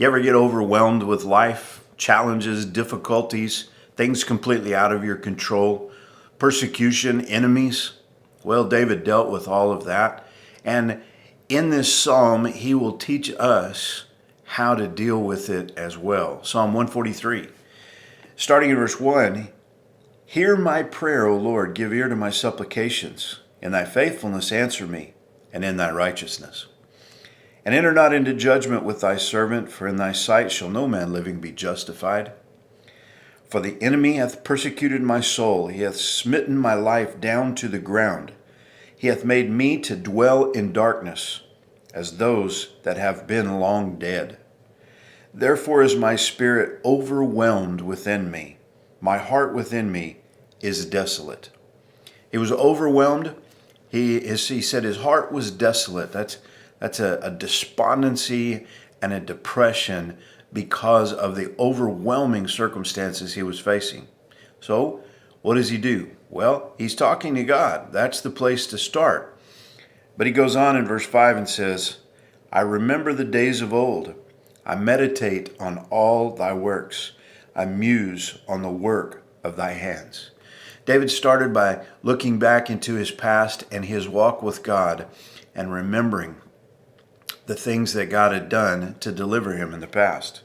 You ever get overwhelmed with life, challenges, difficulties, things completely out of your control, persecution, enemies? Well, David dealt with all of that. And in this psalm, he will teach us how to deal with it as well. Psalm 143, starting in verse 1, "Hear my prayer, O Lord, give ear to my supplications. In thy faithfulness answer me, and in thy righteousness. And enter not into judgment with thy servant, for in thy sight shall no man living be justified. For the enemy hath persecuted my soul, he hath smitten my life down to the ground. He hath made me to dwell in darkness, as those that have been long dead. Therefore is my spirit overwhelmed within me. My heart within me is desolate." He was overwhelmed. He said his heart was desolate. That's a despondency and a depression because of the overwhelming circumstances he was facing. So what does he do? Well, he's talking to God. That's the place to start. But he goes on in verse 5 and says, "I remember the days of old. I meditate on all thy works. I muse on the work of thy hands." David started by looking back into his past and his walk with God and remembering the things that God had done to deliver him in the past.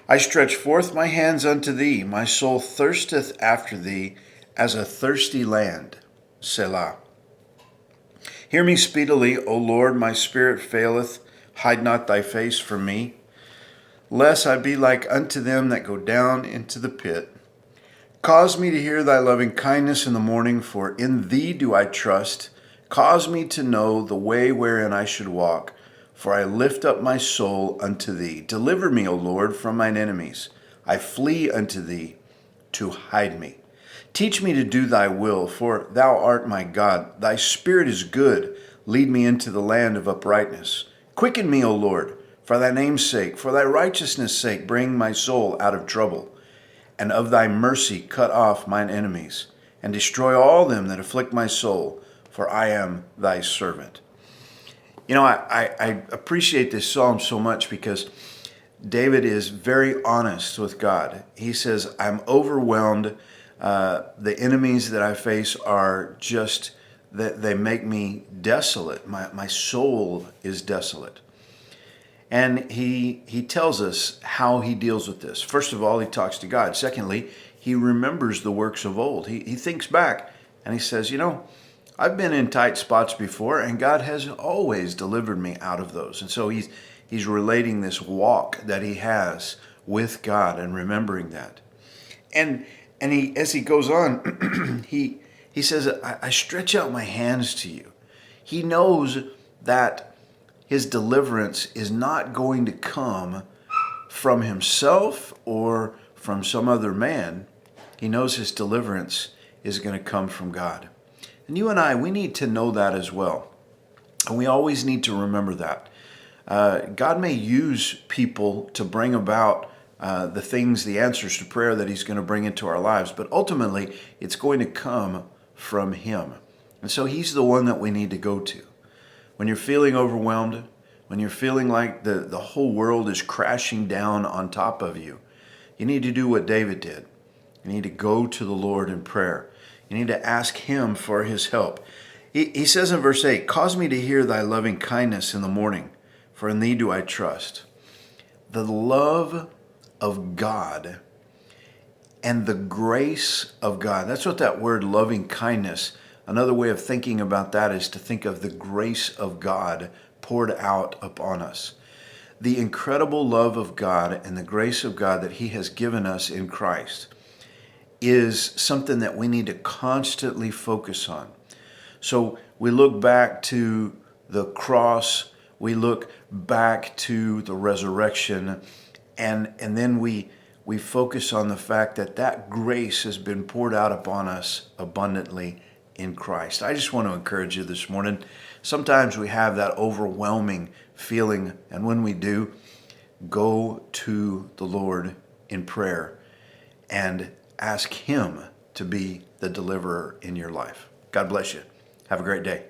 "I stretch forth my hands unto thee. My soul thirsteth after thee as a thirsty land. Selah. Hear me speedily, O Lord, my spirit faileth. Hide not thy face from me, lest I be like unto them that go down into the pit. Cause me to hear thy loving kindness in the morning, for in thee do I trust. Cause me to know the way wherein I should walk, for I lift up my soul unto thee. Deliver me, O Lord, from mine enemies. I flee unto thee to hide me. Teach me to do thy will, for thou art my God. Thy spirit is good. Lead me into the land of uprightness. Quicken me, O Lord, for thy name's sake. For thy righteousness' sake, bring my soul out of trouble. And of thy mercy cut off mine enemies, and destroy all them that afflict my soul, for I am thy servant." You know, I appreciate this psalm so much because David is very honest with God. He says, I'm overwhelmed. The enemies that I face are just, that they make me desolate. My soul is desolate. And he tells us how he deals with this. First of all, he talks to God. Secondly, he remembers the works of old. He thinks back and he says, I've been in tight spots before, and God has always delivered me out of those. And so he's relating this walk that he has with God and remembering that. And he, as he goes on, he says, I stretch out my hands to you. He knows that his deliverance is not going to come from himself or from some other man. He knows his deliverance is going to come from God. And you and I, we need to know that as well. And we always need to remember that. God may use people to bring about the things, the answers to prayer that he's going to bring into our lives. But ultimately, it's going to come from him. And so he's the one that we need to go to. When you're feeling overwhelmed, when you're feeling like the whole world is crashing down on top of you, you need to do what David did. You need to go to the Lord in prayer. You need to ask him for his help. He says in verse 8, "Cause me to hear thy loving kindness in the morning, for in thee do I trust." The love of God and the grace of God. That's what that word loving kindness, another way of thinking about that is to think of the grace of God poured out upon us. The incredible love of God and the grace of God that he has given us in Christ is something that we need to constantly focus on. So we look back to the cross, we look back to the resurrection, and then we focus on the fact that that grace has been poured out upon us abundantly in Christ. I just want to encourage you this morning. Sometimes we have that overwhelming feeling, and when we do, go to the Lord in prayer and ask him to be the deliverer in your life. God bless you. Have a great day.